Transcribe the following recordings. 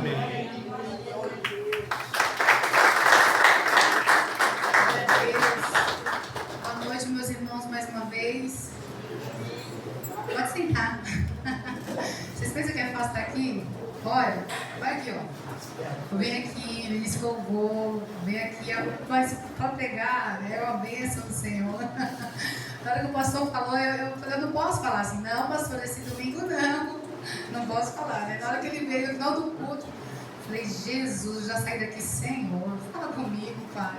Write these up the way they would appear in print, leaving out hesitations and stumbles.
Amém. Boa noite, meus irmãos, mais uma vez. Pode sentar. Vocês pensam que é fácil estar aqui? Olha aqui, ó. Vem aqui, ministro louvor, vem aqui, mas para pregar é uma bênção do Senhor. Na hora que o pastor falou, eu não posso falar assim, não, pastor, esse domingo não posso falar, né? Na hora que ele veio, no final do culto, falei, Jesus, já saí daqui, Senhor, fala comigo, Pai.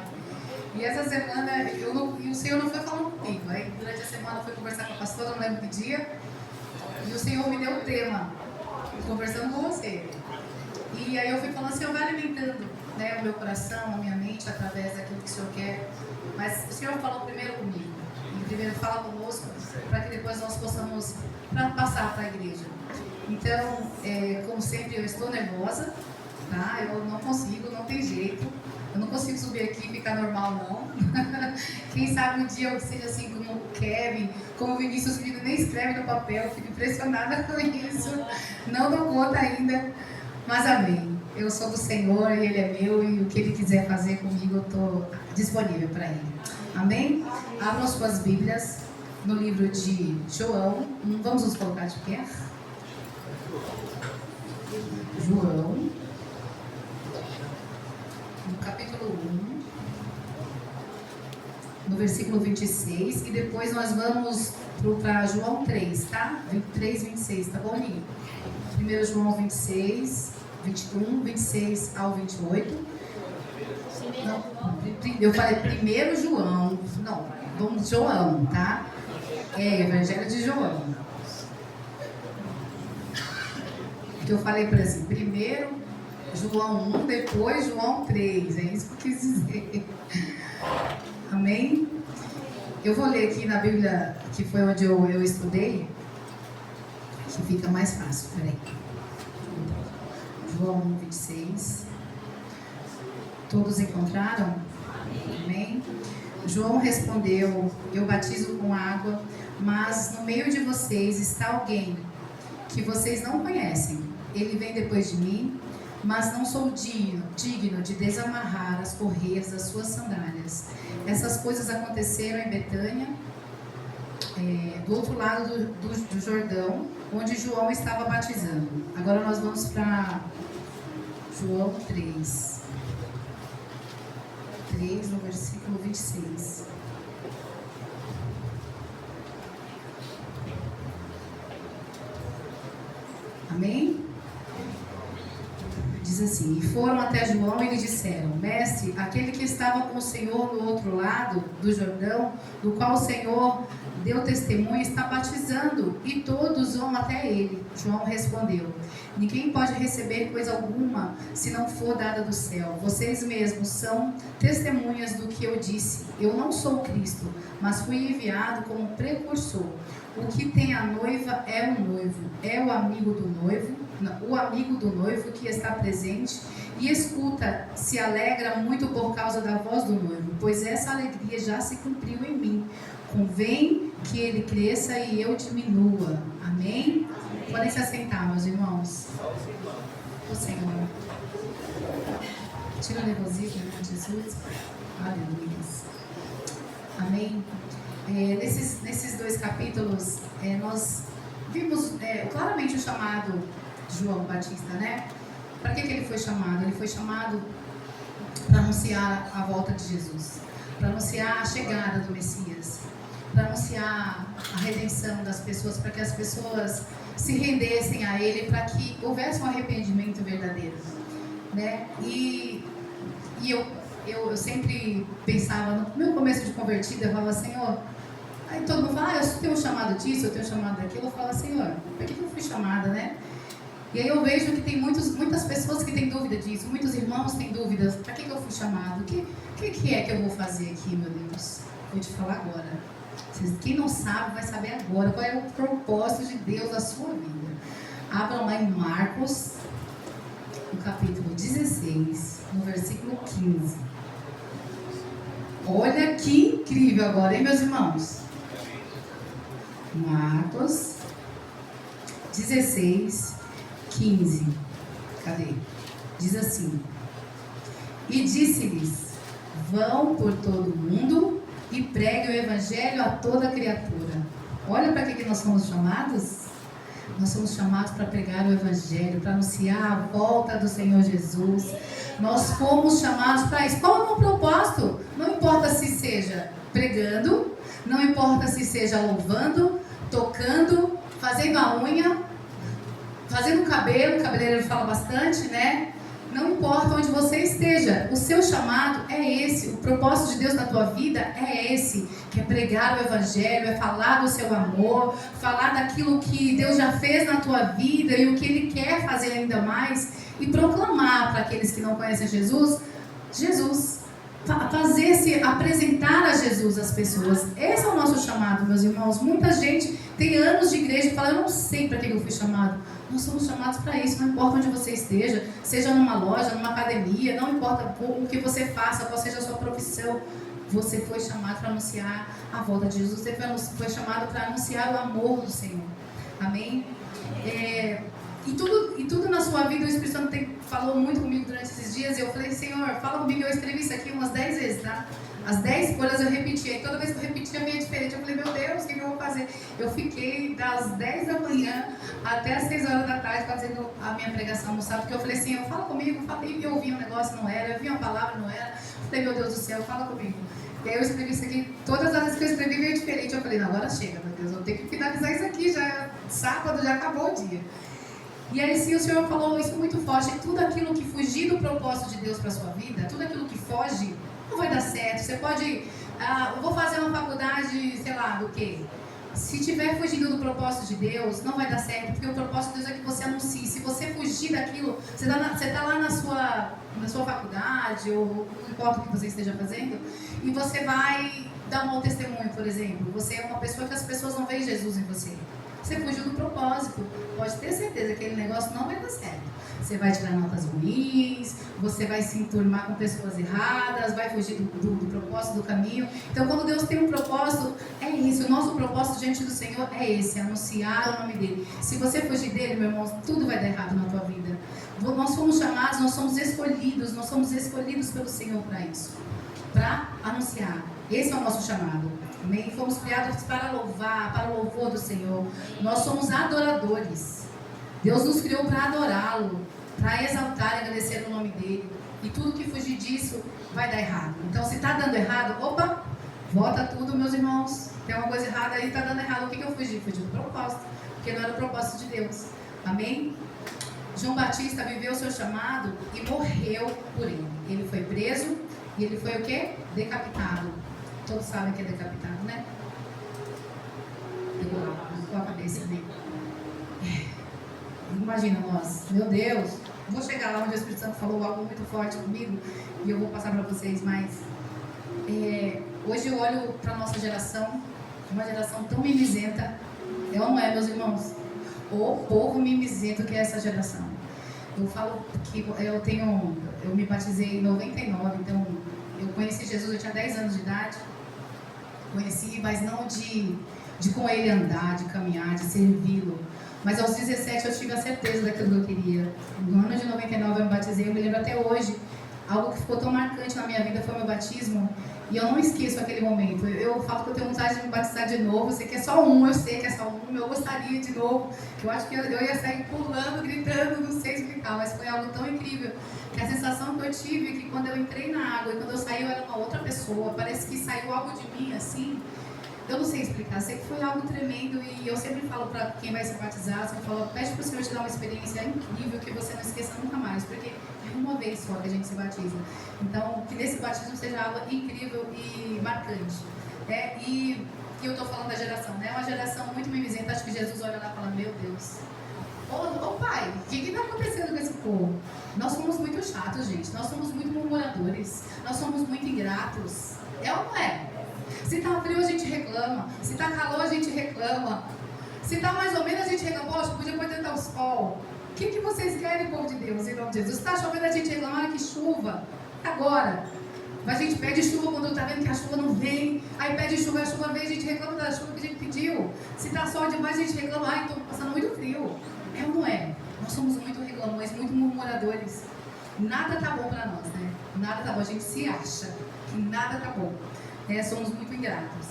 E essa semana, e o Senhor não foi falando comigo, aí durante a semana eu fui conversar com a pastora, não lembro que dia, e o Senhor me deu o tema, conversando com você. E aí eu fui falando, Senhor, vai alimentando, né, o meu coração, a minha mente, através daquilo que o Senhor quer. Mas o Senhor falou primeiro comigo, e primeiro fala conosco, para que depois nós possamos passar para a igreja. Então, como sempre, eu estou nervosa, tá? Eu não consigo, não tem jeito. Eu não consigo subir aqui e ficar normal, não. Quem sabe um dia eu seja assim como o Kevin, como o Vinícius, que nem escreve no papel. Eu fico impressionada com isso. Não dou conta ainda, mas amém. Eu sou do Senhor e Ele é meu, e o que Ele quiser fazer comigo, eu estou disponível para Ele. Amém? Abram suas Bíblias no livro de João. Vamos nos colocar de pé? João, no capítulo 1, no versículo 26, e depois nós vamos para João 3, tá? 23, 26, tá bom, Ninho? 1 João 26, 21, 26 ao 28. Não, eu falei 1 João, não, vamos João, tá? Evangelho de João. Que eu falei para assim, primeiro João 1, depois João 3, é isso que eu quis dizer. Amém? Eu vou ler aqui na Bíblia, que foi onde eu estudei, que fica mais fácil, peraí. João 1, 26. Todos encontraram? Amém? João respondeu, eu batizo com água, mas no meio de vocês está alguém que vocês não conhecem. Ele vem depois de mim, mas não sou digno de desamarrar as correias das suas sandálias. Essas coisas aconteceram em Betânia, do outro lado do Jordão, onde João estava batizando. Agora nós vamos para João 3, no versículo 26. Amém? Diz assim, e foram até João e lhe disseram, mestre, aquele que estava com o Senhor no outro lado do Jordão, do qual o Senhor deu testemunho, está batizando, e todos vão até ele. João respondeu, ninguém pode receber coisa alguma se não for dada do céu. Vocês mesmos são testemunhas do que eu disse. Eu não sou Cristo, mas fui enviado como precursor. O que tem a noiva é o noivo, é o amigo do noivo que está presente e escuta, se alegra muito por causa da voz do noivo, pois essa alegria já se cumpriu em mim. Convém que ele cresça e eu diminua. Amém? Podem se assentar, meus irmãos. O Senhor. Tira o nervosismo, né, Jesus? Aleluia. Amém? Nesses dois capítulos, nós vimos claramente o chamado de João Batista, né? Para que ele foi chamado? Ele foi chamado para anunciar a volta de Jesus, para anunciar a chegada do Messias, para anunciar a redenção das pessoas, para que as pessoas se rendessem a Ele, para que houvesse um arrependimento verdadeiro, né? E eu sempre pensava, no meu começo de convertida, eu falava, Senhor, aí todo mundo fala, eu tenho um chamado disso, eu tenho um chamado daquilo, eu falo, Senhor, por que eu fui chamada, né? E aí eu vejo que tem muitas pessoas que têm dúvida disso, muitos irmãos têm dúvidas, para que eu fui chamado? O que é que eu vou fazer aqui, meu Deus? Vou te falar agora. Quem não sabe, vai saber agora qual é o propósito de Deus na sua vida. Abram lá em Marcos, no capítulo 16, no versículo 15. Olha que incrível agora, hein, meus irmãos? Marcos 16, 15. Cadê? Diz assim: e disse-lhes: vão por todo o mundo e preguem o evangelho a toda criatura. Olha para que nós somos chamados. Nós somos chamados para pregar o evangelho, para anunciar a volta do Senhor Jesus. Nós fomos chamados para isso. Qual é o propósito? Não importa se seja pregando, não importa se seja louvando, tocando, fazendo a unha, fazendo o cabelo, o cabeleireiro fala bastante, né? Não importa onde você esteja, o seu chamado é esse, o propósito de Deus na tua vida é esse, que é pregar o evangelho, é falar do seu amor, falar daquilo que Deus já fez na tua vida e o que Ele quer fazer ainda mais, e proclamar para aqueles que não conhecem Jesus, apresentar a Jesus às pessoas. Esse é o nosso chamado, meus irmãos. Muita gente tem anos de igreja e fala: eu não sei para que eu fui chamado. Nós somos chamados para isso, não importa onde você esteja, seja numa loja, numa academia, não importa o que você faça, qual seja a sua profissão, você foi chamado para anunciar a volta de Jesus, você foi chamado para anunciar o amor do Senhor. Amém? E tudo na sua vida, o Espírito Santo falou muito comigo durante esses dias, e eu falei: Senhor, fala comigo. Eu escrevi isso aqui umas 10 vezes, tá? As 10 folhas eu repetia, e toda vez que eu repetia vinha diferente. Eu falei: meu Deus, o que eu vou fazer? Eu fiquei das 10 da manhã até as 6 horas da tarde fazendo a minha pregação no sábado, porque eu falei: Senhor, fala comigo. E eu ouvi um negócio, não era, eu vi uma palavra, não era. Eu falei: meu Deus do céu, fala comigo. E aí eu escrevi isso aqui, todas as vezes que eu escrevi veio diferente. Eu falei: não, agora chega, meu Deus, eu vou ter que finalizar isso aqui, já sábado, já acabou o dia. E aí sim, o Senhor falou isso muito forte: tudo aquilo que fugir do propósito de Deus para a sua vida, tudo aquilo que foge, não vai dar certo. Você pode, eu vou fazer uma faculdade, sei lá, do quê? Se estiver fugindo do propósito de Deus, não vai dar certo, porque o propósito de Deus é que você anuncie. Se você fugir daquilo, você está lá na sua faculdade, ou não importa o que você esteja fazendo, e você vai dar um mau testemunho, por exemplo. Você é uma pessoa que as pessoas não veem Jesus em você. Você fugiu do propósito, pode ter certeza que aquele negócio não vai dar certo. Você vai tirar notas ruins, você vai se enturmar com pessoas erradas, vai fugir do propósito, do caminho. Então, quando Deus tem um propósito, é isso. O nosso propósito diante do Senhor é esse: anunciar o nome dEle. Se você fugir dEle, meu irmão, tudo vai dar errado na tua vida. Nós fomos chamados, nós somos escolhidos pelo Senhor para isso, para anunciar. Esse é o nosso chamado. Amém? Fomos criados para louvar, para o louvor do Senhor. Nós somos adoradores. Deus nos criou para adorá-lo, para exaltar e agradecer o nome dEle. E tudo que fugir disso vai dar errado. Então, se está dando errado, opa, volta tudo, meus irmãos. Tem uma coisa errada aí, está dando errado. O que eu fugi? Fugi do propósito, porque não era o propósito de Deus. Amém? João Batista viveu o seu chamado e morreu por ele. Ele foi preso e ele foi o quê? Decapitado. Todos sabem que é decapitado, né? Com a cabeça dele. Imagina nós, meu Deus, vou chegar lá onde o Espírito Santo falou algo muito forte comigo e eu vou passar para vocês, mas hoje eu olho para a nossa geração, uma geração tão mimizenta. É ou não é, meus irmãos? O povo mimizento que é essa geração. Eu falo que eu me batizei em 99, então eu conheci Jesus, eu tinha 10 anos de idade. Conheci, mas não de com ele andar, de caminhar, de servi-lo. Mas aos 17 eu tive a certeza daquilo que eu queria. No ano de 99 eu me batizei, eu me lembro até hoje. Algo que ficou tão marcante na minha vida foi o meu batismo. E eu não esqueço aquele momento. Eu falo que eu tenho vontade de me batizar de novo. Eu sei que é só um, eu sei que é só um. Eu gostaria de novo. Eu acho que eu ia sair pulando, gritando, não sei explicar. Mas foi algo tão incrível. Que a sensação que eu tive é que quando eu entrei na água e quando eu saí eu era uma outra pessoa. Parece que saiu algo de mim assim. Eu não sei explicar, sei que foi algo tremendo. E eu sempre falo para quem vai se batizar, sempre falo: pede para o Senhor te dar uma experiência incrível que você não esqueça nunca mais, porque é uma vez só que a gente se batiza. Então, que nesse batismo seja algo incrível e marcante. E eu estou falando da geração, né? É uma geração muito mimizenta. Acho que Jesus olha lá e fala: meu Deus, ô pai, o que está acontecendo com esse povo? Nós somos muito chatos, gente. Nós somos muito murmuradores. Nós somos muito ingratos. É ou não é? Se está frio, a gente reclama. Se está calor, a gente reclama. Se está mais ou menos, a gente reclama. Poxa, podia pôr dentro do sol. O que vocês querem, povo de Deus, em nome de Jesus? Se está chovendo, a gente reclama que chuva. Agora, a gente pede chuva quando está vendo que a chuva não vem. Aí pede chuva, a chuva vem, a gente reclama da chuva que a gente pediu. Se está sol demais, a gente reclama: ai, estou passando muito frio. É ou não é? Nós somos muito reclamões, muito murmuradores. nada tá bom para nós, né? Nada tá bom, a gente se acha que nada tá bom. Somos muito ingratos.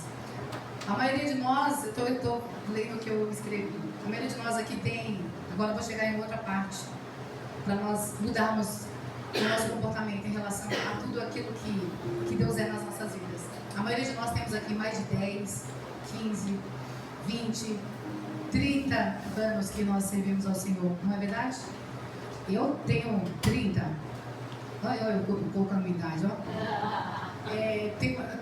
A maioria de nós, eu estou lendo o que eu escrevi, a maioria de nós aqui tem, agora eu vou chegar em outra parte, para nós mudarmos o nosso comportamento em relação a tudo aquilo que Deus é nas nossas vidas. A maioria de nós temos aqui mais de 10, 15, 20, 30 anos que nós servimos ao Senhor, não é verdade? Eu tenho 30. Olha eu colocando minha idade, ó.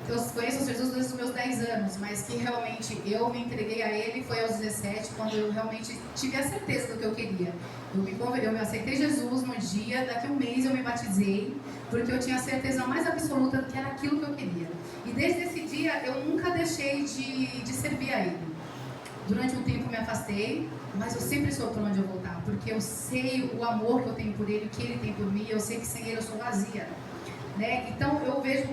Eu conheço Jesus desde os meus 10 anos, mas que realmente eu me entreguei a Ele foi aos 17, quando eu realmente tive a certeza do que eu queria. Eu me aceitei Jesus no dia, daqui a um mês eu me batizei, porque eu tinha a certeza mais absoluta que era aquilo que eu queria. E desde esse dia eu nunca deixei de servir a Ele. Durante um tempo me afastei, mas eu sempre soube para onde eu voltar, porque eu sei o amor que eu tenho por Ele, que Ele tem por mim, eu sei que sem Ele eu sou vazia. Né? Então eu vejo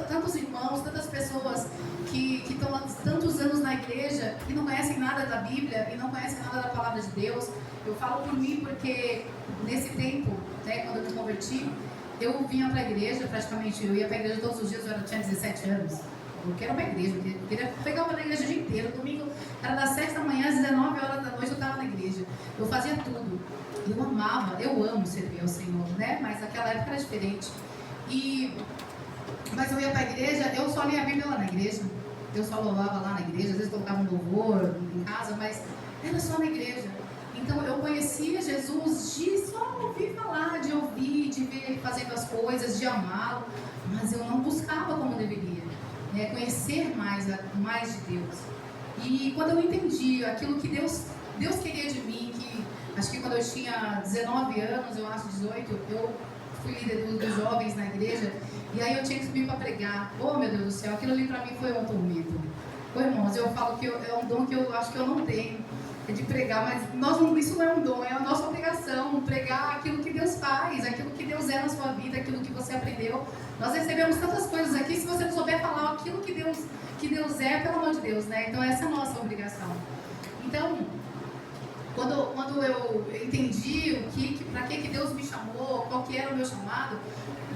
tantos irmãos, tantas pessoas que estão há tantos anos na igreja e não conhecem nada da Bíblia e não conhecem nada da palavra de Deus. Eu falo por mim porque nesse tempo, né, quando eu me converti, eu vinha para a igreja, praticamente eu ia para a igreja todos os dias, eu tinha 17 anos. Eu quero para a igreja, eu queria pegar na igreja o dia inteiro. Domingo era das 7 da manhã às 19 horas da noite eu estava na igreja. Eu fazia tudo. Eu amava, eu amo servir ao Senhor, né? Mas naquela época era diferente. Mas eu ia para a igreja, eu só lia a Bíblia lá na igreja. Eu só louvava lá na igreja, às vezes colocava um louvor em casa, mas era só na igreja. Então eu conhecia Jesus de só ouvir falar, de ouvir, de ver Ele fazendo as coisas, de amá-lo, mas eu não buscava como deveria, né? Conhecer mais de Deus. E quando eu entendi aquilo que Deus queria de mim, acho que quando eu tinha 19 anos, eu acho 18, eu fui líder dos jovens na igreja, e aí eu tinha que subir para pregar. Oh, meu Deus do céu, aquilo ali para mim foi um tormento. Ô, irmãos, eu falo que é um dom que eu acho que eu não tenho, é de pregar, mas isso não é um dom, é a nossa obrigação, pregar aquilo que Deus faz, aquilo que Deus é na sua vida, aquilo que você aprendeu. Nós recebemos tantas coisas aqui, se você não souber falar aquilo que Deus é, pelo amor de Deus, né? Então essa é a nossa obrigação. Então, quando eu entendi para que Deus me chamou, qual que era o meu chamado,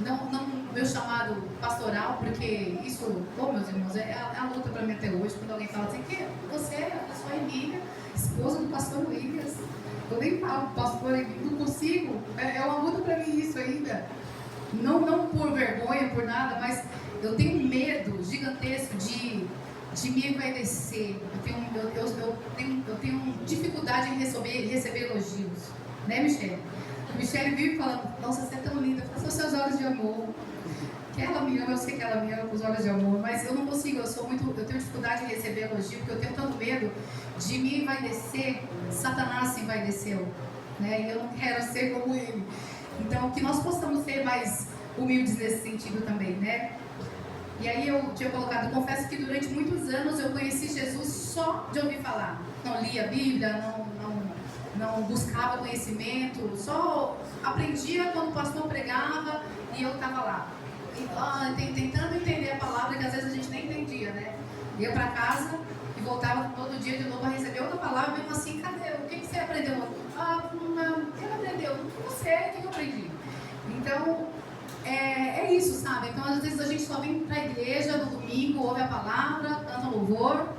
não meu chamado pastoral, porque isso, meus irmãos, é a luta para mim até hoje, quando alguém fala assim, que você é a sua Emília, esposa do pastor Williams. Eu nem falo, pastor Emília, não consigo, é uma luta para mim isso ainda. Não por vergonha, por nada, mas eu tenho um medo gigantesco de me envaidecer. Eu tenho dificuldade em receber elogios, né, Michele? Michele vive falando, nossa, você é tão linda, faça os seus olhos de amor. Que ela me ama, eu sei que ela me ama com os olhos de amor, mas eu não consigo, eu tenho dificuldade em receber elogio, porque eu tenho tanto medo de me envaidecer. Satanás se envaideceu, né? E eu não quero ser como ele. Então, que nós possamos ser mais humildes nesse sentido também, né? E aí eu tinha colocado, eu confesso que durante muitos anos eu conheci Jesus só de ouvir falar. Não lia a Bíblia, não buscava conhecimento, só aprendia quando o pastor pregava e eu estava lá. Tentando entender a palavra que às vezes a gente nem entendia, né? Ia para casa e voltava todo dia de novo a receber outra palavra, mesmo assim, cadê? O que você aprendeu? O que aprendeu? Não sei, o que eu aprendi? Então, é isso, sabe? Então, às vezes a gente só vem para a igreja no domingo, ouve a palavra, canta louvor,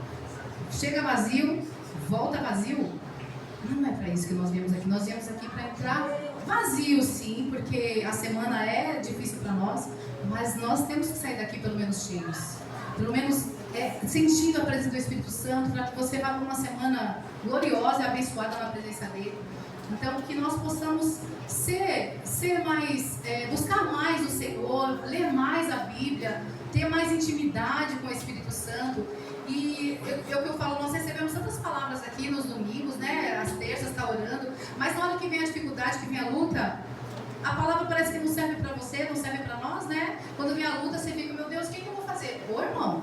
chega vazio, volta vazio. Não é para isso que nós viemos aqui. Nós viemos aqui para entrar vazio, sim, porque a semana é difícil para nós, mas nós temos que sair daqui pelo menos cheios. Pelo menos sentindo a presença do Espírito Santo, para que você vá para uma semana gloriosa e abençoada na presença dele. Então, que nós possamos ser mais, buscar mais o Senhor, ler mais a Bíblia, ter mais intimidade com o Espírito Santo. E o que eu falo, nós recebemos tantas palavras aqui nos domingos, né? Às terças está orando, mas na hora que vem a dificuldade, que vem a luta, a palavra parece que não serve para você, não serve para nós, né? Quando vem a luta, você fica, meu Deus, o que eu vou fazer? Ô, irmão,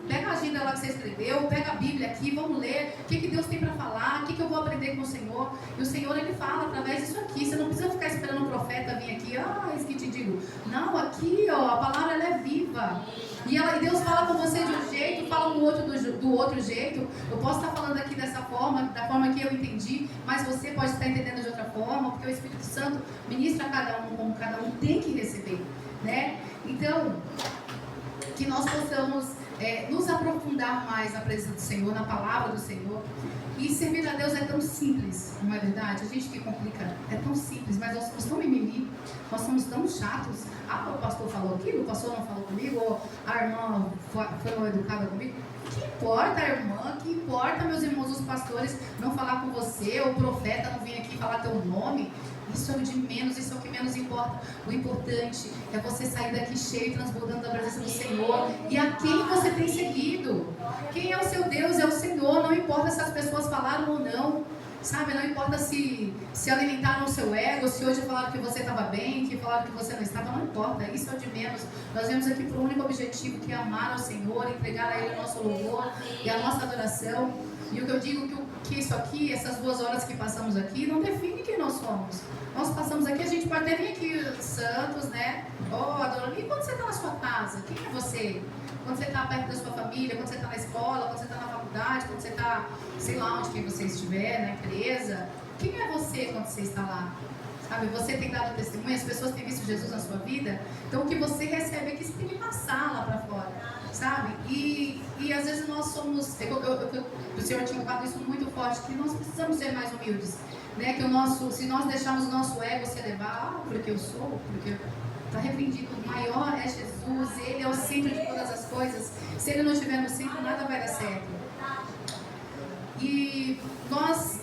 pega a agenda lá que você escreveu, pega a Bíblia aqui, vamos ler, o que Deus tem para falar, o que eu vou aprender com o Senhor. E o Senhor, Ele fala através disso aqui. Você não precisa ficar esperando o profeta vir aqui, isso que te digo. Não, aqui, a palavra ela é viva. E Deus fala com você de um jeito, fala do outro jeito. Eu posso estar falando aqui dessa forma, da forma que eu entendi, mas você pode estar entendendo de outra forma, porque o Espírito Santo ministra a cada um como cada um tem que receber, né? Então, que nós possamos nos aprofundar mais na presença do Senhor, na palavra do Senhor. E servir a Deus é tão simples, não é verdade? A gente que complica, é tão simples, mas nós somos tão mimimi, nós somos tão chatos. Ah, o pastor falou aquilo, o pastor não falou comigo, ou a irmã foi mal educada comigo. Que importa, irmã? Que importa, meus irmãos, os pastores não falar com você, ou o profeta não vir aqui falar teu nome? Isso é o de menos, isso é o que menos importa. O importante é você sair daqui cheio, transbordando da presença do Senhor. E a quem você tem seguido? Quem é o seu Deus? É o Senhor. Não importa se as pessoas falaram ou não. Sabe, não importa se alimentaram o seu ego, se hoje falaram que você estava bem, que falaram que você não estava, não importa, isso é o de menos. Nós viemos aqui para o único objetivo, que é amar ao Senhor, entregar a Ele o nosso louvor e a nossa adoração. E o que eu digo que isso aqui, essas 2 horas que passamos aqui, não define quem nós somos. Nós passamos aqui, a gente pode até vir aqui santos, né? Oh, adorando. E quando você está na sua casa, quem é você? Quando você está perto da sua família, quando você está na escola, quando você está na faculdade, quando você está, sei lá onde que você estiver, na empresa, quem é você quando você está lá? Sabe, você tem dado testemunho, as pessoas têm visto Jesus na sua vida, então o que você recebe aqui, você tem que passar lá para fora, sabe? E às vezes nós somos, o Senhor tinha falado isso muito forte, que nós precisamos ser mais humildes, né? Que se nós deixarmos o nosso ego se elevar, porque eu sou, porque está repreendido, o maior é Jesus, Ele é o centro de todas as coisas. Se Ele não estiver no centro, nada vai dar certo. E nós,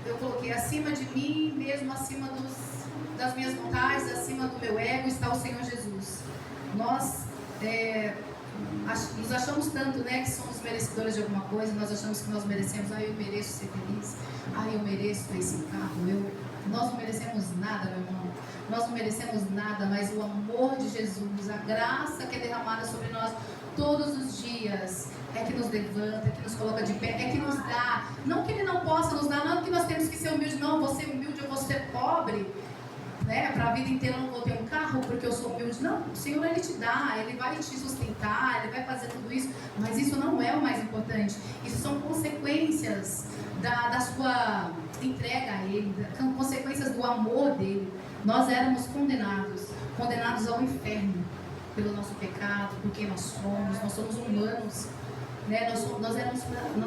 eu coloquei acima de mim, mesmo acima das minhas vontades, acima do meu ego, está o Senhor Jesus. Nós nos achamos tanto, né, que somos merecedores de alguma coisa, nós achamos que nós merecemos, eu mereço ser feliz, eu mereço esse carro, nós não merecemos nada, meu irmão. Nós não merecemos nada, mas o amor de Jesus, a graça que é derramada sobre nós todos os dias, é que nos levanta, é que nos coloca de pé, é que nos dá. Não que Ele não possa nos dar, não que nós temos que ser humildes, não, vou ser humilde, eu vou ser pobre, né? Para a vida inteira eu não vou ter um carro porque eu sou humilde. Não, o Senhor Ele te dá, Ele vai te sustentar, Ele vai fazer tudo isso, mas isso não é o mais importante. Isso são consequências da sua entrega a Ele, consequências do amor dEle. Nós éramos condenados ao inferno pelo nosso pecado, porque nós somos humanos, né? Nós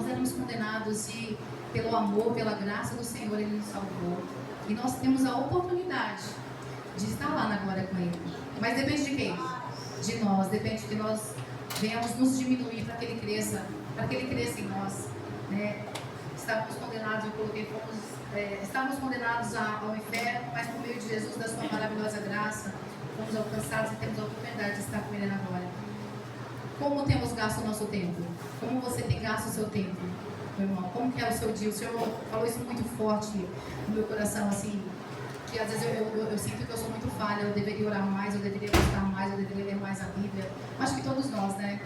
éramos condenados e pelo amor, pela graça do Senhor, Ele nos salvou. E nós temos a oportunidade de estar lá na glória com Ele. Mas depende de quem? De nós, depende de que nós venhamos nos diminuir para que Ele cresça em nós, né? Estávamos condenados, eu coloquei, estávamos condenados ao inferno, mas por meio de Jesus, da sua maravilhosa graça, fomos alcançados e temos a oportunidade de estar com Ele na glória. Como temos gasto o nosso tempo? Como você tem gasto o seu tempo, meu irmão? Como que é o seu dia? O Senhor falou isso muito forte no meu coração, assim, que às vezes eu sinto que eu sou muito falha, eu deveria orar mais, eu deveria buscar mais, eu deveria ler mais a Bíblia. Acho que todos nós, né?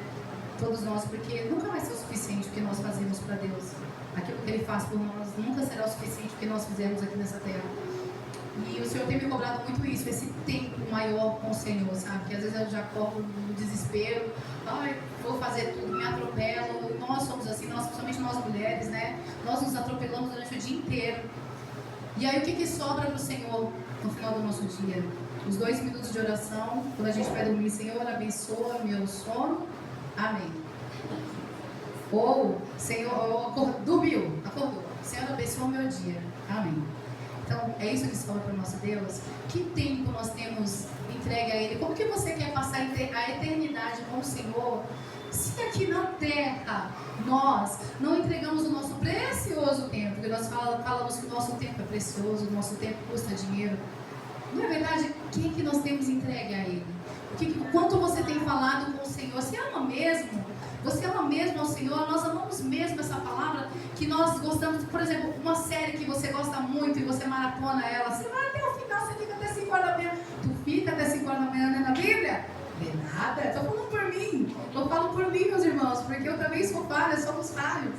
Todos nós, porque nunca vai ser o suficiente o que nós fazemos para Deus. Aquilo que Ele faz por nós nunca será o suficiente o que nós fizemos aqui nessa terra. E o Senhor tem me cobrado muito isso, esse tempo maior com o Senhor, sabe? Que às vezes eu já corro no desespero, vou fazer tudo, me atropelo. Nós somos assim, principalmente nós mulheres, né? Nós nos atropelamos durante o dia inteiro. E aí o que sobra para o Senhor no final do nosso dia? Os 2 minutos de oração, quando a gente vai dormir, Senhor, abençoa meu sono. Amém. Ou, Senhor, dormiu, acordou. Senhor, abençoa o meu dia. Amém. Então, é isso que sobra para o nosso Deus. Que tempo nós temos entregue a Ele? Como que você quer passar a eternidade com o Senhor? Se aqui na terra nós não entregamos o nosso precioso tempo, porque nós falamos que o nosso tempo é precioso, o nosso tempo custa dinheiro. Não é verdade? O que nós temos entregue a Ele? Quanto você tem falado com o Senhor? Você ama mesmo? Você ama mesmo ao Senhor? Nós amamos mesmo essa palavra que nós gostamos. Por exemplo, uma série que você gosta muito e você maratona ela, você vai até o final, você fica até 5 horas da manhã. Tu fica até 5 horas da manhã lendo a Bíblia? De nada, estou falando por mim. Eu falo por mim, meus irmãos, porque eu também sou falha, somos falhos.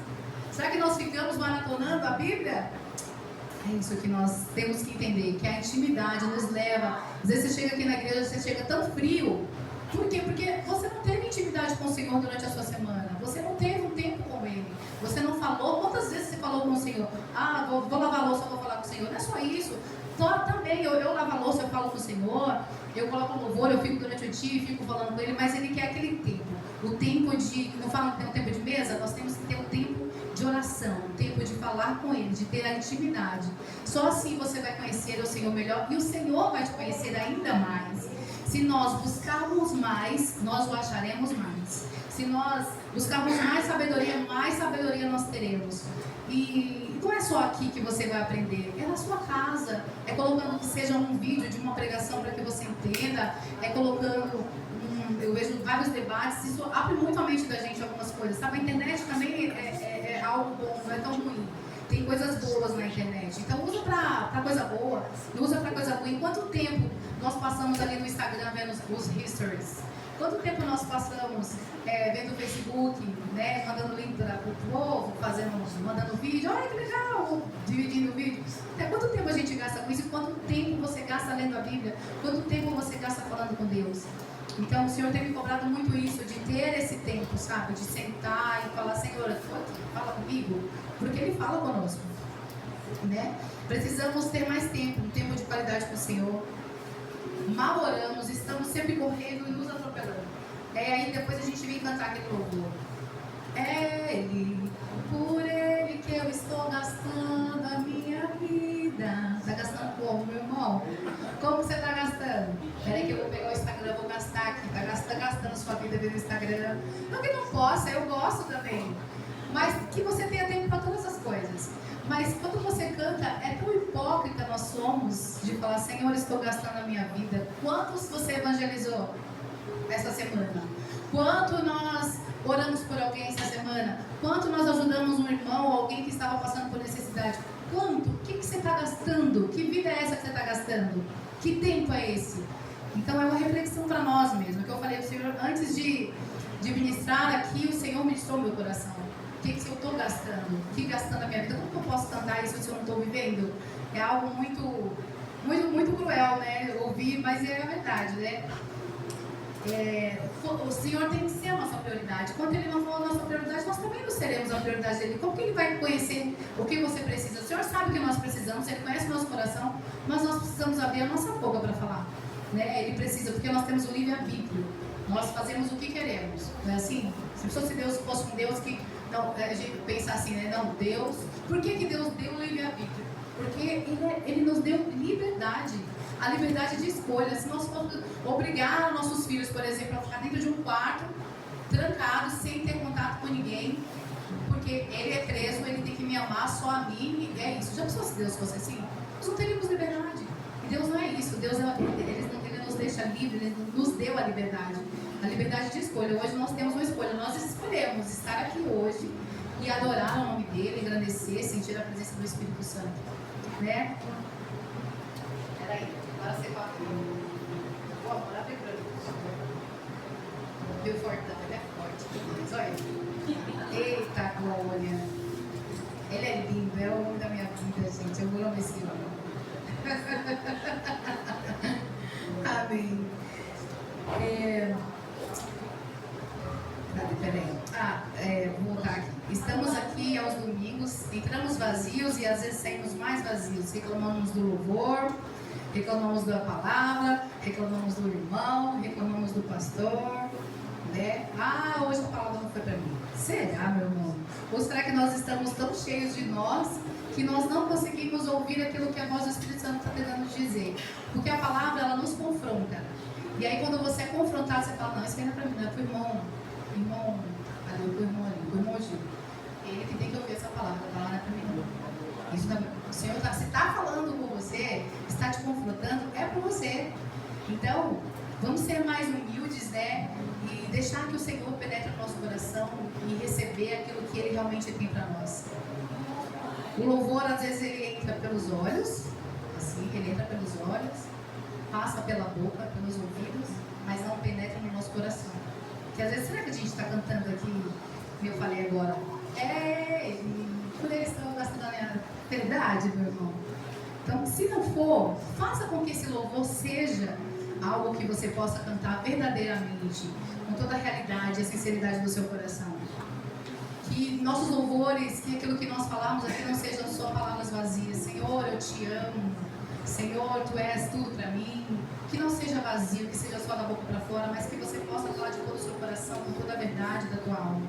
Será que nós ficamos maratonando a Bíblia? É isso que nós temos que entender, que a intimidade nos leva. Às vezes você chega aqui na igreja, você chega tão frio. Por quê? Porque você não teve intimidade com o Senhor durante a sua semana. Você não teve um tempo com Ele. Você não falou. Quantas vezes você falou com o Senhor? Ah, vou lavar a louça, vou falar com o Senhor. Não é só isso. Também, eu lavo a louça, eu falo com o Senhor. Eu coloco o louvor, eu fico durante o dia, fico falando com Ele. Mas Ele quer aquele tempo. O tempo de... Não falam que tem um tempo de mesa? Nós temos que ter um tempo de oração. Um tempo de falar com Ele, de ter a intimidade. Só assim você vai conhecer o Senhor melhor. E o Senhor vai te conhecer ainda mais. Se nós buscarmos mais, nós o acharemos mais. Se nós buscarmos mais sabedoria nós teremos. E não é só aqui que você vai aprender, é na sua casa. É colocando que seja um vídeo de uma pregação para que você entenda. É colocando, eu vejo vários debates, isso abre muito a mente da gente algumas coisas. Sabe, a internet também é algo bom, não é tão ruim. Tem coisas boas na internet. Então usa pra coisa boa, não usa pra coisa ruim. Quanto tempo nós passamos ali no Instagram vendo os histories? Quanto tempo nós passamos vendo o Facebook, né, mandando link para o povo, mandando vídeo, olha que legal, dividindo o vídeo. Quanto tempo a gente gasta com isso? Quanto tempo você gasta lendo a Bíblia? Quanto tempo você gasta falando com Deus? Então o Senhor tem me cobrado muito isso, de ter esse tempo, sabe? De sentar e falar, Senhor, fala comigo, porque Ele fala conosco, né? Precisamos ter mais tempo, um tempo de qualidade com o Senhor. Mal oramos, estamos sempre correndo e nos atropelando. Aí depois a gente vem cantar aquele louvor. É Ele, por Ele que eu estou gastando a minha vida. Está gastando como, meu irmão? Como você está gastando? Peraí que eu vou pegar o Instagram, vou gastar aqui. Está gastando sua vida vendo o Instagram. Não que não possa, eu gosto também. Mas que você tenha tempo para todas as coisas. Mas quando você canta, é tão hipócrita nós somos de falar, Senhor, estou gastando a minha vida. Quantos você evangelizou essa semana? Quanto nós oramos por alguém essa semana? Quanto nós ajudamos um irmão ou alguém que estava passando por necessidade? Quanto? O que você está gastando? Que vida é essa que você está gastando? Que tempo é esse? Então é uma reflexão para nós mesmo. Que eu falei para o Senhor, antes de ministrar aqui, o Senhor ministrou meu coração. O que eu estou gastando? O que gastando a minha vida? Como que eu posso cantar isso se eu não estou vivendo? É algo muito cruel, né? Ouvir, mas é a verdade, né? O Senhor tem que ser a nossa prioridade. Quando Ele não for a nossa prioridade, nós também não seremos a prioridade dEle. Como que Ele vai conhecer o que você precisa? O Senhor sabe o que nós precisamos, Ele conhece o nosso coração, mas nós precisamos abrir a nossa boca para falar, né? Ele precisa, porque nós temos o livre-arbítrio. Nós fazemos o que queremos, não é assim? Se Deus fosse um Deus que... Não, a gente pensa assim, né? Não, Deus... Por que Deus deu o livre-arbítrio? Porque ele nos deu liberdade. A liberdade de escolha. Se nós formos obrigar nossos filhos, por exemplo, a ficar dentro de um quarto, trancados, sem ter contato com ninguém, porque ele é preso, ele tem que me amar só a mim, e é isso. Já pensou se Deus fosse assim? Nós não teríamos liberdade. E Deus não é isso. Deus ele nos deixa livre, Ele nos deu a liberdade. A liberdade de escolha. Hoje nós temos uma escolha. Nós escolhemos estar aqui hoje e adorar o nome dEle, engrandecer, sentir a presença do Espírito Santo. Né? Peraí, agora você pode... Vou morar bem pra mim. Meu fortão, ele é forte. Mas olha. Eita glória. Ele é lindo, é o homem da minha vida, gente. Eu amo esse homem. Amém. Peraí. Vou voltar aqui. Estamos aqui aos domingos, entramos vazios e às vezes saímos mais vazios. Reclamamos do louvor, reclamamos da palavra, reclamamos do irmão, reclamamos do pastor, né? Hoje a palavra não foi para mim. Será, meu irmão? Ou será que nós estamos tão cheios de nós que nós não conseguimos ouvir aquilo que a voz do Espírito Santo está tentando dizer? Porque a palavra, ela nos confronta. E aí quando você é confrontado, você fala, não, isso aí não é para mim, não é para o irmão. Cadê o irmão ali? O irmão Gil. Ele que tem que ouvir essa palavra, a palavra não é para mim não. Isso não, o Senhor se está falando com você, está te confrontando, é para você. Então, vamos ser mais humildes, né? E deixar que o Senhor penetre no nosso coração e receber aquilo que Ele realmente tem para nós. O louvor, às vezes, ele entra pelos olhos, assim, ele entra pelos olhos, passa pela boca, pelos ouvidos, mas não penetra no nosso coração. Porque às vezes, será que a gente está cantando aqui, como eu falei agora, por eles estão gastando a minha verdade, meu irmão? Então, se não for, faça com que esse louvor seja algo que você possa cantar verdadeiramente, com toda a realidade e a sinceridade do seu coração. Que nossos louvores, que aquilo que nós falamos aqui não sejam só palavras vazias. Senhor, eu te amo. Senhor, tu és tudo para mim. Que não seja vazio, que seja só da boca para fora, mas que você possa falar de todo o seu coração, com toda a verdade da tua alma.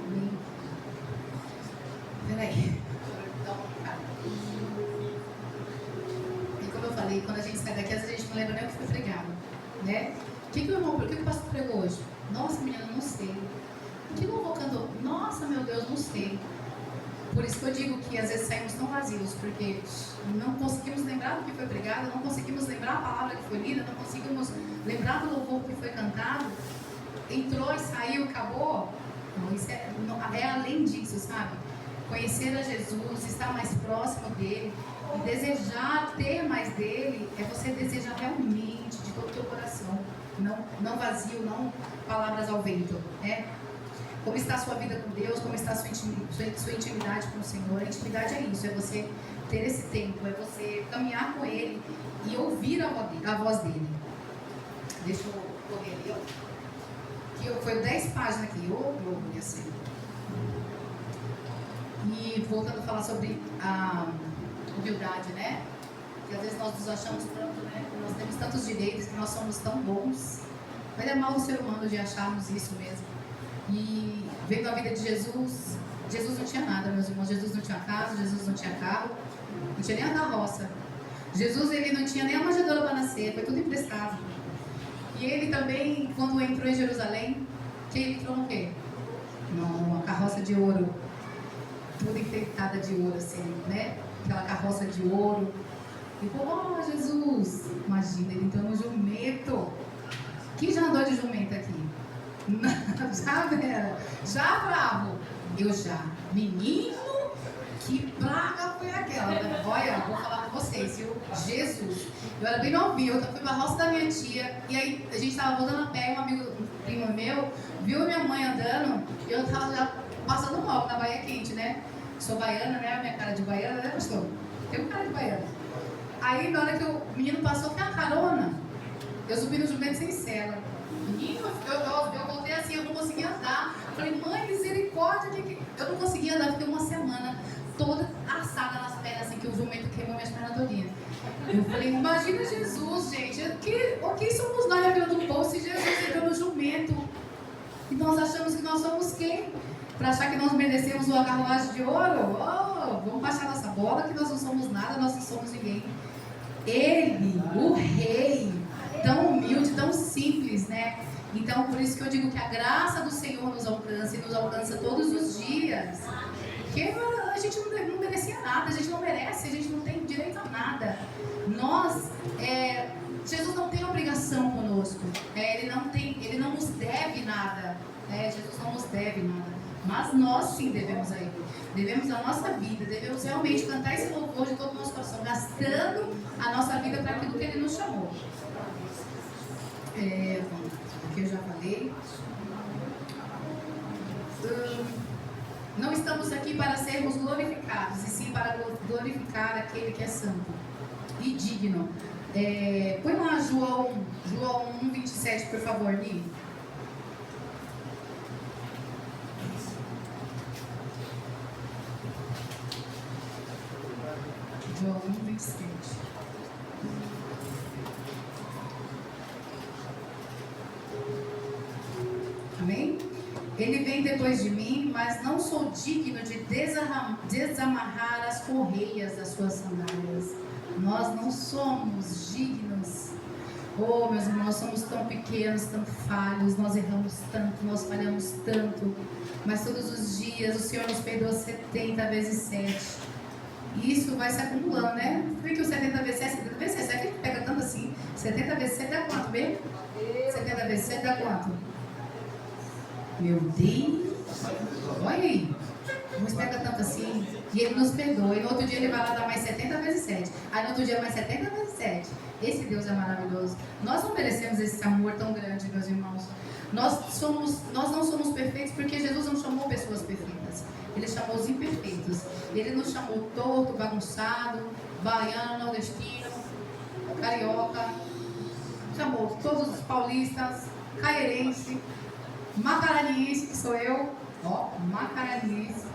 Amém. Peraí. E como eu falei, quando a gente sai daqui, às vezes a gente não lembra nem o que foi pregado, né? O que o pastor pregou hoje? Nossa, menina, não sei. O que o louvor cantou? Nossa, meu Deus, não sei. Por isso que eu digo que às vezes saímos tão vazios, porque não conseguimos lembrar do que foi pregado, não conseguimos lembrar a palavra que foi lida, não conseguimos lembrar do louvor que foi cantado. Entrou e saiu, acabou. Não, isso é além disso, sabe? Conhecer a Jesus, estar mais próximo dele, e desejar ter mais dele, é você desejar realmente de todo o teu coração. Não vazio, não palavras ao vento, né? Como está a sua vida com Deus, como está a sua intimidade com o Senhor. A intimidade é isso, é você ter esse tempo, é você caminhar com Ele e ouvir a voz dele. Deixa eu correr ali, ó. Que foi 10 páginas aqui, glória, Senhor. E voltando a falar sobre a humildade, né? Que às vezes nós nos achamos tanto, né? Nós temos tantos direitos, que nós somos tão bons. Mas é mal o ser humano de acharmos isso mesmo. E vendo a vida de Jesus, Jesus não tinha nada, meus irmãos. Jesus não tinha casa, Jesus não tinha carro, não tinha nem a carroça. Jesus, ele não tinha nem a manjedoura para nascer, foi tudo emprestado. E ele também, quando entrou em Jerusalém, que ele entrou no quê? Uma carroça de ouro, tudo enfeitada de ouro, assim, né? Aquela carroça de ouro. E falou, oh, Jesus, imagina, ele entrou no jumento. Quem já andou de jumento aqui? Já, Vera? Já, bravo? Eu já. Menino, que praga foi aquela? Olha, vou falar com vocês, viu? Jesus. Eu era bem novinha, eu fui pra roça da minha tia, e aí a gente tava voltando a pé, um primo meu, viu minha mãe andando, e eu tava já passando mal na Bahia quente, né? Sou baiana, né? Minha cara de baiana, né, pastor? Tenho cara de baiana. Aí, na hora que o menino passou, que a carona, eu subi no jumento sem sela. Menino, eu voltei assim, eu não conseguia andar. Falei, mãe, misericórdia, eu não conseguia andar, fiquei uma semana toda assada nas pernas, assim, que o jumento queimou minhas pernas todinhas. Eu falei, imagina Jesus, gente, o que somos nós na vida do povo se Jesus entrou no jumento? E nós achamos que nós somos quem? Para achar que nós merecemos uma carruagem de ouro? Oh, vamos baixar nossa bola, que nós não somos nada, nós não somos ninguém. Ele, o rei, tão humilde, tão simples, né? Então, por isso que eu digo que a graça do Senhor nos alcança e nos alcança todos os dias. Porque a gente não merecia nada, a gente não merece, a gente não tem direito a nada. Jesus não tem obrigação conosco, ele não nos deve nada, Jesus não nos deve nada. Mas nós sim devemos a Ele. Devemos a nossa vida, devemos realmente cantar esse louvor de todo o nosso coração, gastando a nossa vida para aquilo que Ele nos chamou. Aqui eu já falei. Não estamos aqui para sermos glorificados, e sim para glorificar aquele que é santo e digno. Põe lá João 1:27, por favor, Ni. João 1:27. Amém? Ele vem depois de mim, mas não sou digno de desamarrar as correias das suas sandálias. Nós não somos dignos. Oh, meus irmãos, somos tão pequenos, tão falhos, nós erramos tanto, nós falhamos tanto, mas todos os dias o Senhor nos perdoa 70 vezes 7. E isso vai se acumulando, né? Por que o 70 vezes 7? 70 vezes 7, será que a gente pega tanto assim? 70 vezes 7 dá quanto, bem? 70 vezes 7 dá quanto? Meu Deus! Olha aí! Nos pega tanto assim, e Ele nos perdoa. E no outro dia Ele vai lá dar mais 70 vezes 7. Aí no outro dia mais 70 vezes 7. Esse Deus é maravilhoso. Nós não merecemos esse amor tão grande, meus irmãos. Nós não somos perfeitos porque Jesus não chamou pessoas perfeitas. Ele chamou os imperfeitos. Ele nos chamou torto, bagunçado, baiano, nordestino, carioca. Chamou todos os paulistas, caierense, macaraniense, que sou eu. Ó, macarense,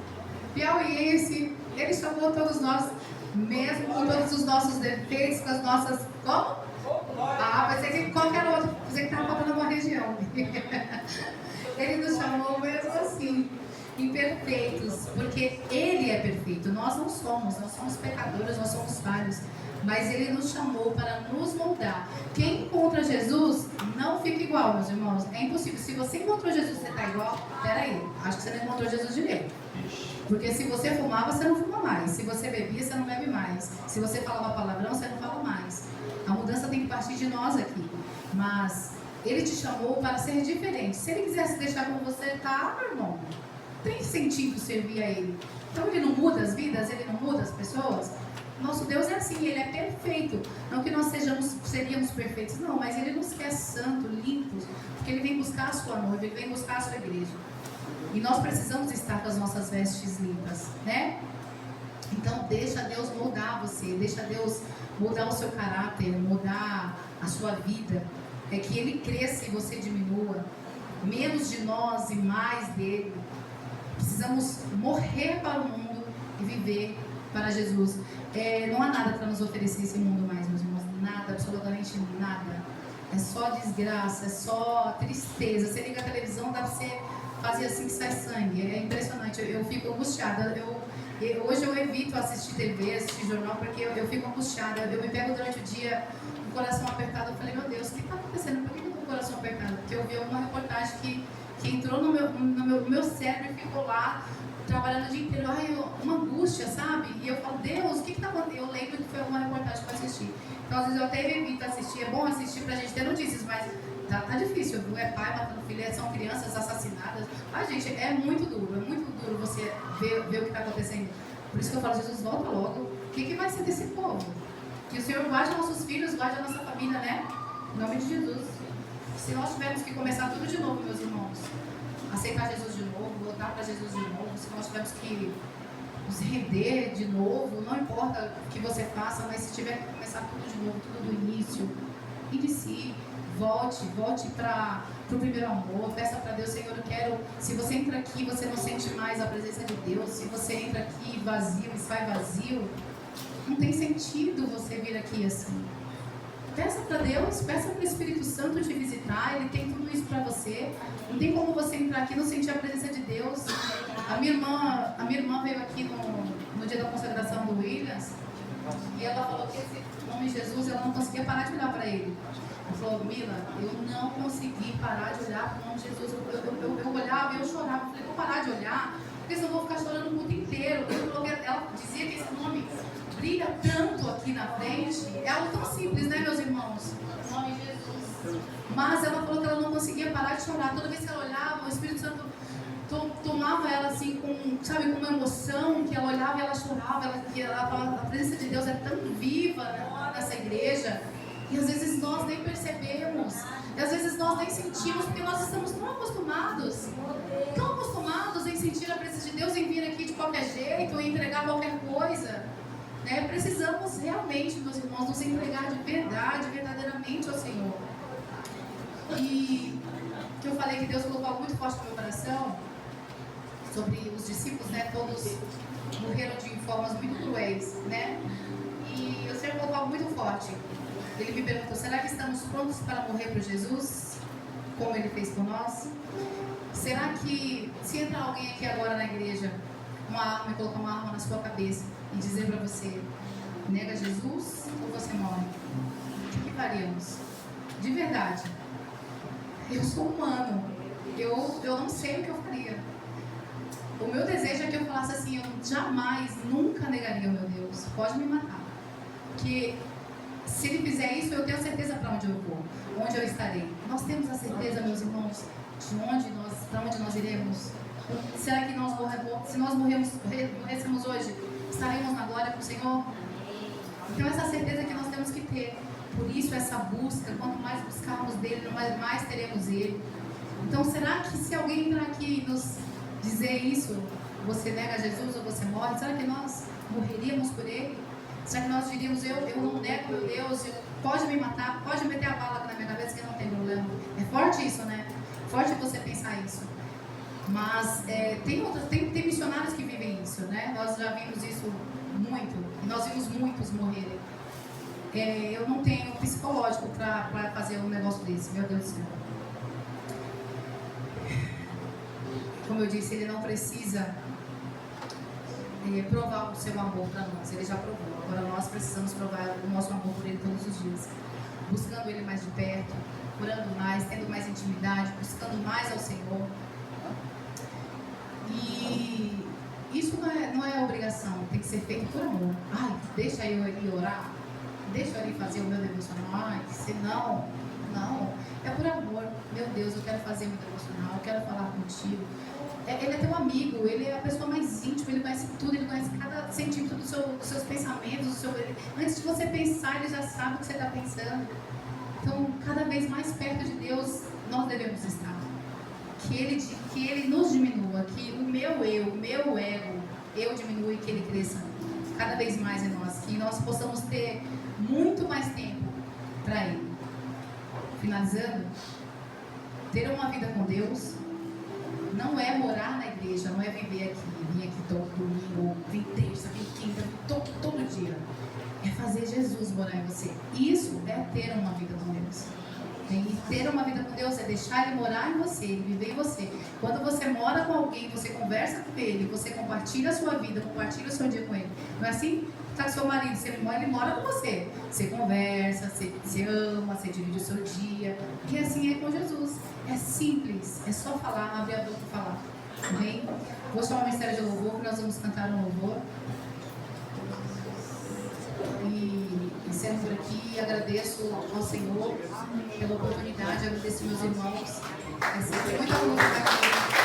piauiense, ele chamou todos nós, mesmo com todos os nossos defeitos, com as nossas... Como? Pensei que qualquer outro, você que estava falando uma região. Ele nos chamou mesmo assim, imperfeitos, porque Ele é perfeito, nós somos pecadores, nós somos falhos, mas Ele nos chamou para nos moldar. Quem encontra Jesus não fica igual, meus irmãos, é impossível. Se você encontrou Jesus e você está igual, peraí, acho que você não encontrou Jesus direito. Porque se você fumava, você não fuma mais. Se você bebia, você não bebe mais. Se você falava palavrão, você não fala mais. A mudança tem que partir de nós aqui. Mas Ele te chamou para ser diferente. Se Ele quisesse deixar como você está, meu irmão, tem sentido servir a Ele. Então Ele não muda as vidas, Ele não muda as pessoas. Nosso Deus é assim, Ele é perfeito. Não que nós seríamos perfeitos, não, mas Ele nos quer santos, limpos, porque Ele vem buscar a sua noiva, Ele vem buscar a sua igreja. E nós precisamos estar com as nossas vestes limpas, né? Então deixa Deus moldar você, deixa Deus mudar o seu caráter, mudar a sua vida. É que Ele cresça e você diminua. Menos de nós e mais dele. Precisamos morrer para o mundo e viver para Jesus. Não há nada para nos oferecer esse mundo mais, meus irmãos. Nada, absolutamente nada. É só desgraça, é só tristeza. Você liga a televisão, dá para você fazer assim que sai sangue. É impressionante. Eu fico angustiada. Hoje eu evito assistir TV, assistir jornal, porque eu fico angustiada. Eu me pego durante o dia com o coração apertado. Eu falei, meu Deus, o que está acontecendo? Por que eu estou com o coração apertado? Porque eu vi alguma reportagem que entrou no meu cérebro e ficou lá trabalhando o dia inteiro. Uma angústia, sabe? E eu falo, Deus, o que está acontecendo? Eu lembro que foi alguma reportagem para assistir. Então, às vezes eu até evito assistir. É bom assistir para a gente ter notícias, mas tá difícil, viu? É pai matando filho, são crianças assassinadas. Gente, é muito duro você ver o que está acontecendo. Por isso que eu falo, Jesus, volta logo. O que vai ser desse povo? Que o Senhor guarde nossos filhos, guarde a nossa família, né? Em nome de Jesus. Se nós tivermos que começar tudo de novo, meus irmãos, aceitar Jesus de novo, voltar para Jesus de novo, se nós tivermos que nos render de novo, não importa o que você faça, mas se tiver que começar tudo de novo, tudo do início, inicie. Volte para o primeiro amor, peça para Deus, Senhor, eu quero, se você entra aqui, você não sente mais a presença de Deus, se você entra aqui vazio e sai vazio, não tem sentido você vir aqui assim. Peça para Deus, peça para o Espírito Santo te visitar, Ele tem tudo isso para você, não tem como você entrar aqui e não sentir a presença de Deus. A minha irmã veio aqui no dia da consagração do Williams, e ela falou que esse nome Jesus, ela não conseguia parar de olhar para ele. Ela falou, Mila, eu não consegui parar de olhar para o nome de Jesus. Eu olhava e eu chorava. Eu falei, vou parar de olhar, porque senão eu vou ficar chorando o mundo inteiro. Ela dizia que esse nome brilha tanto aqui na frente. É algo tão simples, né, meus irmãos? O nome de Jesus. Mas ela falou que ela não conseguia parar de chorar. Toda vez que ela olhava, o Espírito Santo tomava ela assim com uma emoção, que ela olhava e ela chorava. Ela falava, a presença de Deus é tão viva nessa igreja. E às vezes nós nem percebemos. E às vezes nós nem sentimos, porque nós estamos tão acostumados em sentir a presença de Deus, em vir aqui de qualquer jeito, em entregar qualquer coisa. Né? Precisamos realmente, meus irmãos, nos entregar de verdade, verdadeiramente ao Senhor. E que eu falei que Deus colocou algo muito forte no meu coração sobre os discípulos, né? Todos morreram de formas muito cruéis, né? E o Senhor colocou algo muito forte. Ele me perguntou, será que estamos prontos para morrer por Jesus? Como Ele fez por nós? Será que, se entrar alguém aqui agora na igreja, uma arma, e colocar uma arma na sua cabeça e dizer para você, nega Jesus ou você morre? O que faríamos? De verdade. Eu sou humano. Eu não sei o que eu faria. O meu desejo é que eu falasse assim, eu jamais, nunca negaria o meu Deus. Pode me matar. Porque se Ele fizer isso, eu tenho certeza para onde eu vou, onde eu estarei. Nós temos a certeza, meus irmãos, de para onde nós iremos. Será que se nós morrêssemos hoje, estaremos na glória com o Senhor? Então essa certeza que nós temos que ter. Por isso essa busca, quanto mais buscarmos dele, mais teremos ele. Então será que se alguém entrar aqui e nos dizer isso, você nega Jesus ou você morre, será que nós morreríamos por ele? Será que nós diríamos, eu não nego meu Deus, pode me matar, pode meter a bala na minha cabeça que não tem problema? É forte isso, né? Forte você pensar isso. Mas tem missionários que vivem isso, né? Nós já vimos isso muito, e nós vimos muitos morrerem. Eu não tenho psicológico para fazer um negócio desse, meu Deus do céu. Como eu disse, ele não precisa provar o seu amor para nós, ele já provou. Agora nós precisamos provar o nosso amor por ele todos os dias, buscando ele mais de perto, orando mais, tendo mais intimidade, buscando mais ao Senhor. E isso não é obrigação, tem que ser feito por amor. Ai, deixa eu ir orar, deixa eu ir fazer o meu devocional. Ai, senão, não, é por amor. Meu Deus, eu quero fazer meu devocional, eu quero falar contigo. Ele é teu amigo, ele é a pessoa mais íntima, ele conhece tudo, ele conhece cada centímetro dos seus pensamentos. Antes de você pensar, ele já sabe o que você está pensando. Então, cada vez mais perto de Deus, nós devemos estar. Que ele nos diminua, que o meu ego, eu diminua e que ele cresça cada vez mais em nós. Que nós possamos ter muito mais tempo para ele. Finalizando, ter uma vida com Deus não é morar na igreja, não é viver aqui, vir aqui todo domingo, vir terça, vir quinta, todo dia. É fazer Jesus morar em você. Isso é ter uma vida com Deus. E ter uma vida com Deus é deixar ele morar em você, ele viver em você. Quando você mora com alguém, você conversa com ele, você compartilha a sua vida, compartilha o seu dia com ele. Não é assim? Tá com seu marido, ele mora com você. Você conversa, você ama, você divide o seu dia. E assim é com Jesus. É simples, é só falar, abrir a boca e falar. Amém? Vou chamar o ministério de louvor, que nós vamos cantar um louvor. E encerro por aqui. Agradeço ao Senhor pela oportunidade, agradeço meus irmãos. É sempre muita luta aqui.